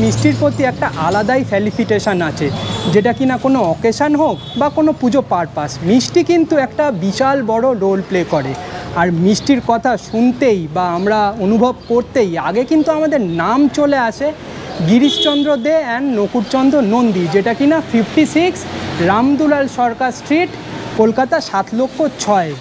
মিষ্টির প্রতি একটা আলাদাই ফ্যালিসিটেশন আছে, যেটা কিনা কোনো অকেশান হোক বা কোনো পুজো পারপাস, মিষ্টি কিন্তু একটা বিশাল বড় রোল প্লে করে। আর মিষ্টির কথা শুনতেই বা আমরা অনুভব করতেই আগে কিন্তু আমাদের নাম চলে আসে গিরিশচন্দ্র দে অ্যান্ড নকুরচন্দ্র নন্দী, যেটা কিনা 56 রামদুলাল সরকার স্ট্রিট, কলকাতা 7,06,000।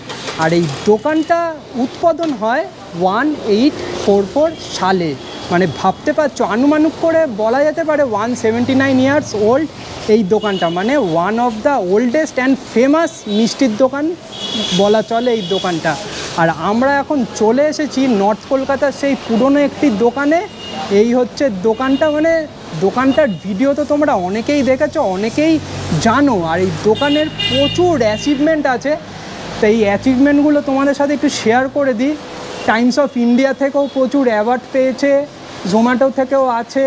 আর এই দোকানটা উৎপাদন হয় 1844 সালে। মানে ভাবতে পারছো, আনুমানিক করে বলা যেতে পারে 179 ইয়ার্স ওল্ড এই দোকানটা, মানে one of the oldest and famous মিষ্টির দোকান বলা চলে এই দোকানটা। আর আমরা এখন চলে এসেছি নর্থ কলকাতার সেই পুরনো একটি দোকানে। এই হচ্ছে দোকানটা, মানে দোকানটার ভিডিও তো তোমরা অনেকেই দেখেছো, অনেকেই জানো। আর এই দোকানের প্রচুর অ্যাচিভমেন্ট আছে, তো এই অ্যাচিভমেন্টগুলো তোমাদের সাথে একটু শেয়ার করে দিই। টাইমস অফ ইন্ডিয়া থেকেও প্রচুর অ্যাওয়ার্ড পেয়েছে, জোম্যাটো থেকেও আছে,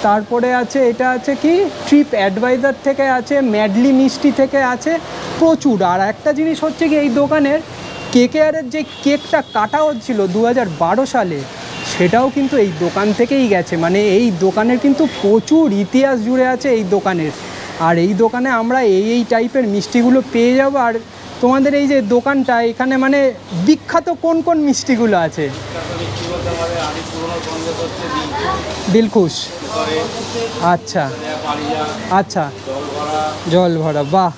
তারপরে আছে এটা আছে কি ট্রিপ অ্যাডভাইজার থেকে আছে, ম্যাডলি মিষ্টি থেকে আছে, প্রচুর। আর একটা জিনিস হচ্ছে কি, এই দোকানের কেকেআরের যে কেকটা কাটা হচ্ছিল 2012 সালে, সেটাও কিন্তু এই দোকান থেকেই গেছে। মানে এই দোকানের কিন্তু প্রচুর ইতিহাস জুড়ে আছে এই দোকানের। আর এই দোকানে আমরা এই টাইপের মিষ্টিগুলো পেয়ে যাবো। আর তোমাদের এই যে দোকানটা, এখানে মানে বিখ্যাত কোন কোন মিষ্টিগুলো আছে? দিলখুশ, আচ্ছা আচ্ছা, জল ভরা, বাহ।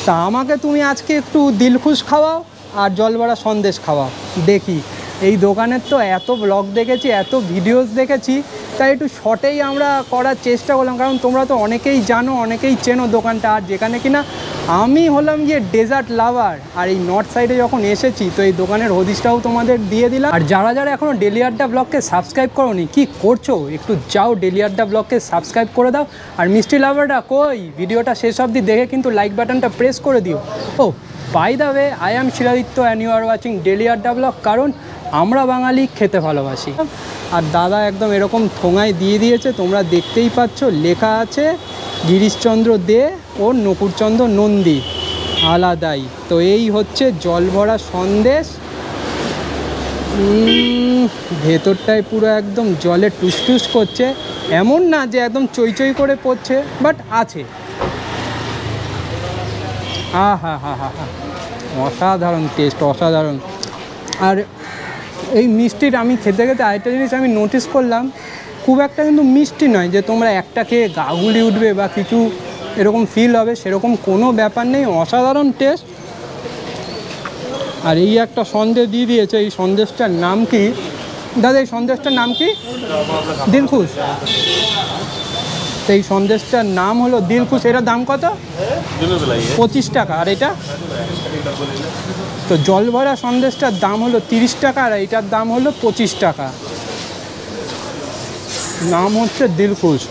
তা আমাকে তুমি আজকে একটু দিলখুশ খাওয়াও আর জল ভরা সন্দেশ খাওয়াও দেখি। এই দোকানের তো এত ব্লগ দেখেছি, এত ভিডিওস দেখেছি, তাই একটু শর্টেই আমরা করার চেষ্টা করলাম, কারণ তোমরা তো অনেকেই জানো, অনেকেই চেনো দোকানটা। আর যেখানে কিনা আমি হলাম গিয়ে ডেজার্ট লাভার, আর এই নর্থ সাইডে যখন এসেছি তো এই দোকানের হদিশটাও তোমাদের দিয়ে দিলাম। আর যারা যারা এখনও ডেলি আড্ডা ব্লগকে সাবস্ক্রাইব করোনি, কি করছো? একটু যাও ডেলি আড্ডা ব্লগকে সাবস্ক্রাইব করে দাও। আর মিষ্টি লাভাররা কই, ভিডিওটা শেষ অবধি দেখে কিন্তু লাইক বাটনটা প্রেস করে দিও। Oh by the way, I am Shiladitya and you are watching daily Adda blog, কারণ আমরা বাঙালি খেতে ভালোবাসি। আর দাদা একদম এরকম ঠোঙায় দিয়ে দিয়েছে, তোমরা দেখতেই পাচ্ছ, লেখা আছে গিরিশচন্দ্র দে ও নকুরচন্দ্র নন্দী আলাদাই। তো এই হচ্ছে জল ভরা সন্দেশ, ভেতরটায় পুরো একদম জলে টুসটুস করছে, এমন না যে একদম চই করে পড়ছে, বাট আছে। হা হা হা হা হা, অসাধারণ টেস্ট, অসাধারণ। আর এই মিষ্টির আমি খেতে খেতে আরেকটা জিনিস আমি নোটিস করলাম, খুব একটা কিন্তু মিষ্টি নয় যে তোমরা একটা খেয়ে গা গুলি উঠবে বা কিছু এরকম ফিল হবে, সেরকম কোনো ব্যাপার নেই, অসাধারণ টেস্ট। আর এই একটা সন্দেশ দিয়ে দিয়েছে, এই সন্দেশটার নাম কি দাদা? এই সন্দেশটার নাম কি? দিলখুশ। তো এই সন্দেশটার নাম হলো দিলখুশ। এটার দাম কত? 25 টাকা। আর এটা তো জল ভরা সন্দেশটার দাম হলো 30 টাকা, আর এইটার দাম হলো 25 টাকা। নাম হচ্ছে দিলখুশ।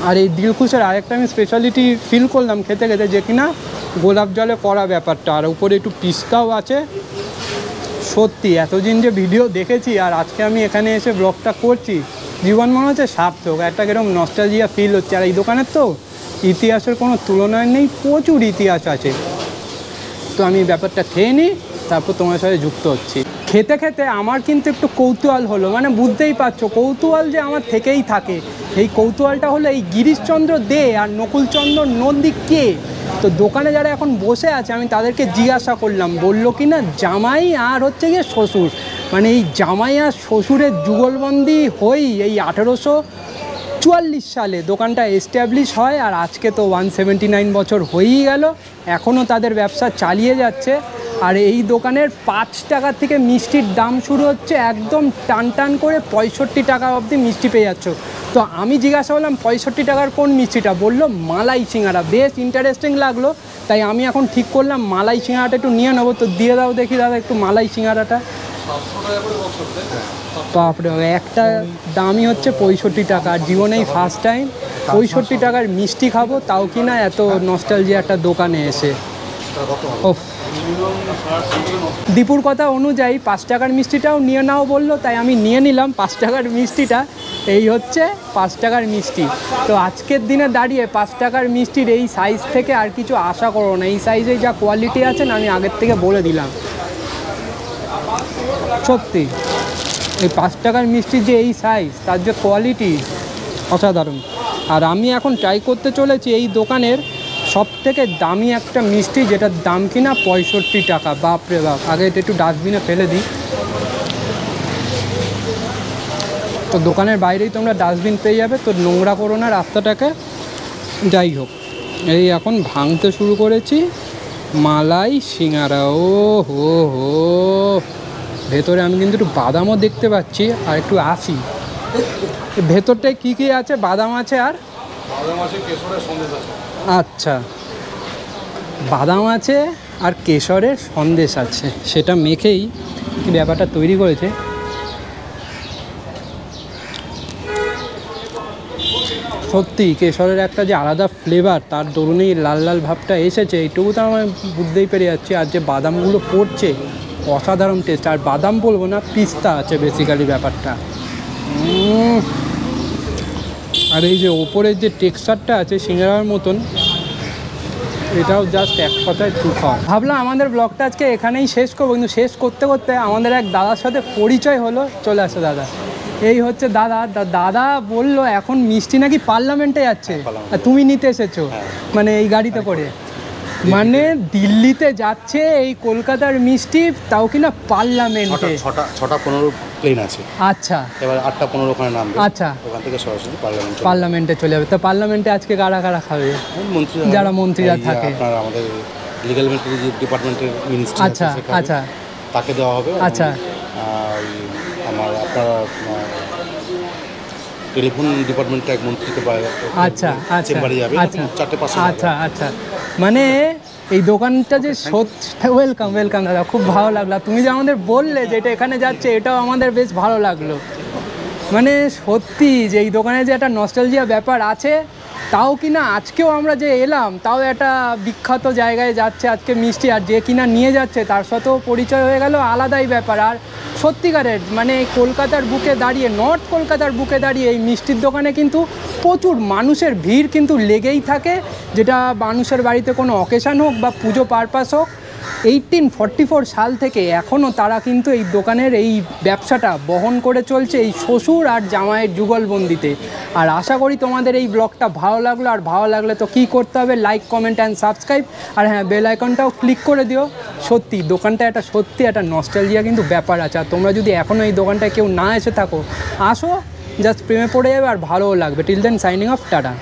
আর এই দিলখুশের আরেকটা আমি স্পেশালিটি ফিল করলাম খেতে খেতে, যে কিনা গোলাপ জলে করা ব্যাপারটা, আর উপরে একটু পিস্তাও আছে। সত্যি এতদিন যে ভিডিও দেখেছি আর আজকে আমি এখানে এসে ব্লগটা করছি, জীবন মনে হচ্ছে সার্থক, একটা কিরকম নস্টালজিয়া ফিল হচ্ছে। আর এই দোকানের তো ইতিহাসের কোনো তুলনায় নেই, প্রচুর ইতিহাস আছে। তো আমি ব্যাপারটা খেয়ে নিই, তারপর তোমার সাথে যুক্ত হচ্ছি। খেতে খেতে আমার কিন্তু একটু কৌতূহল হলো, মানে বুঝতেই পারছো কৌতূহল যে আমার থেকেই থাকে। এই কৌতূহলটা হলো এই গিরিশচন্দ্র দে আর নকুলচন্দ্র নন্দী কে। তো দোকানে যারা এখন বসে আছে আমি তাদেরকে জিজ্ঞাসা করলাম, বললো কি না জামাই আর হচ্ছে গিয়ে শ্বশুর। মানে এই জামাই আর শ্বশুরের যুগলবন্দি হয়েই এই 1844 সালে দোকানটা এস্টাবলিশ হয়। আর আজকে তো 179 বছর হয়েই গেল, এখনও তাদের ব্যবসা চালিয়ে যাচ্ছে। আর এই দোকানের 5 টাকা থেকে মিষ্টির দাম শুরু হচ্ছে, একদম টান টান করে 65 টাকা অবধি মিষ্টি পেয়ে যাচ্ছ। তো আমি জিজ্ঞাসা করলাম 65 টাকার কোন মিষ্টিটা? বললো মালাই সিঙ্গারা। বেশ ইন্টারেস্টিং লাগলো, তাই আমি এখন ঠিক করলাম মালাই সিঙ্গারাটা একটু নিয়ে নেবো। তো দিয়ে দাও দেখি দাদা একটু মালাই সিঙ্গারাটা। বাপরে, একটা দামই হচ্ছে 65 টাকা। আর জীবনেই ফার্স্ট টাইম 65 টাকার মিষ্টি খাবো, তাও কিনা এত নস্টালজিয়া একটা দোকানে এসে। ও দীপুর কথা অনুযায়ী 5 টাকার মিষ্টিটাও নিয়ে নাও বললো, তাই আমি নিয়ে নিলাম 5 টাকার মিষ্টিটা। এই হচ্ছে 5 টাকার মিষ্টি। তো আজকের দিনে দাঁড়িয়ে 5 টাকার মিষ্টির এই সাইজ থেকে আর কিছু আশা করো না। এই সাইজে যা কোয়ালিটি আছে না, আমি আগের থেকে বলে দিলাম। সত্যি এই 5 টাকার মিষ্টির যে এই সাইজ, তার যে কোয়ালিটি অসাধারণ। আর আমি এখন ট্রাই করতে চলেছি এই দোকানের সবথেকে দামি একটা মিষ্টি, যেটার দাম কিনা 65 টাকা। বাপরে বাপ, আগে এটা একটু ডাস্টবিনে ফেলে দিই। তো দোকানের বাইরেই তোমরা ডাস্টবিন পেয়ে যাবে, তো নোংরা করো না রাস্তাটাকে। যাই হোক, এই এখন ভাঙতে শুরু করেছি মালাই সিঙ্গারা। ও হো হো, ভেতরে আমি কিন্তু একটু বাদামও দেখতে পাচ্ছি। আর একটু আসি ভেতরটায় কী কী আছে। বাদাম আছে, আর বাদাম আছে, কেশরের সন্দেশ আছে। আচ্ছা, বাদাম আছে আর কেশরের সন্দেশ আছে, সেটা মেখেই কি ব্যাপারটা তৈরি করেছে। সত্যি কেশরের একটা যে আলাদা ফ্লেভার, তার দরুনেই লাল লাল ভাবটা এসেছে, এইটুকু তো আমি বুঝতেই পেরে যাচ্ছি। আর যে বাদামগুলো পড়ছে, অসাধারণ টেস্ট। আর বাদাম বলবো না, পিস্তা আছে বেসিক্যালি ব্যাপারটা। আর এই যে ওপরের যে টেক্সচারটা আছে সিঙ্গারার মতন, এটাও জাস্ট এক কথায় সুপার। ভাবলাম আমাদের ব্লগটা আজকে এখানেই শেষ করবো, কিন্তু শেষ করতে করতে আমাদের এক দাদার সাথে পরিচয় হলো। চলে আসো দাদা, এই হচ্ছে দাদা। দাদা বললো এখন মিষ্টি নাকি পার্লামেন্টে যাচ্ছে, আর তুমি নিতে এসেছো মানে এই গাড়িতে করে। মানে দিল্লিতে যাচ্ছে এই কলকাতার মিষ্টি, তাও কিনা পার্লামেন্টে। 6টা-15 প্লেন আছে। আচ্ছা, এবার 8টা-15 ওখানে নামবে। আচ্ছা, ওখান থেকে সরাসরি পার্লামেন্টে চলে যাবে। তো পার্লামেন্টে আজকে কারা কারা খাবে? যারা মন্ত্রীরা থাকে। আপনার আমাদের লিগ্যাল ডিপার্টমেন্টের মিনিস্টার। আচ্ছা আচ্ছা, তাকে দেওয়া হবে। আচ্ছা, আমার আপনার টেলিফোন ডিপার্টমেন্টে এক মন্ত্রীকে আচ্ছা আচ্ছা চেম্বারে যাবে। আচ্ছা 4টে-5টে। আচ্ছা আচ্ছা, মানে এই দোকানটা যে ওয়েলকাম ওয়েলকাম দাদা, খুব ভালো লাগলো। তুমি যে আমাদের বললে যে এটা এখানে যাচ্ছে, এটাও আমাদের বেশ ভালো লাগলো। মানে সত্যি যে এই দোকানে যে একটা নস্টালজিয়া ব্যাপার আছে, তাও কিনা আজকেও আমরা যে এলাম, তাও একটা বিখ্যাত জায়গায় যাচ্ছে আজকে মিষ্টি। আর যে কিনা নিয়ে যাচ্ছে তার সাথেও পরিচয় হয়ে গেল, আলাদাই ব্যাপার। আর সত্যিকারের মানে কলকাতার বুকে দাঁড়িয়ে, নর্থ কলকাতার বুকে দাঁড়িয়ে এই মিষ্টির দোকানে কিন্তু প্রচুর মানুষের ভিড় কিন্তু লেগেই থাকে। যেটা মানুষের বাড়িতে কোনো অকেশান হোক বা পুজো পারপাস হোক, 1844 সাল থেকে এখনও তারা কিন্তু এই দোকানের এই ব্যবসাটা বহন করে চলছে, এই শ্বশুর আর জামাইয়ের যুগলবন্দিতে। আর আশা করি তোমাদের এই ব্লগটা ভালো লাগলো। আর ভালো লাগলে তো কী করতে হবে, লাইক, কমেন্ট অ্যান্ড সাবস্ক্রাইব। আর হ্যাঁ, বেল আইকনটাও ক্লিক করে দিও। সত্যি দোকানটা একটা সত্যি একটা নস্টালজিয়া কিন্তু ব্যাপার আছে। আর তোমরা যদি এখনও এই দোকানটায় কেউ না এসে থাকো, আসো, জাস্ট প্রেমে পড়ে যাবে আর ভালোও লাগবে। Till then, signing off, tata.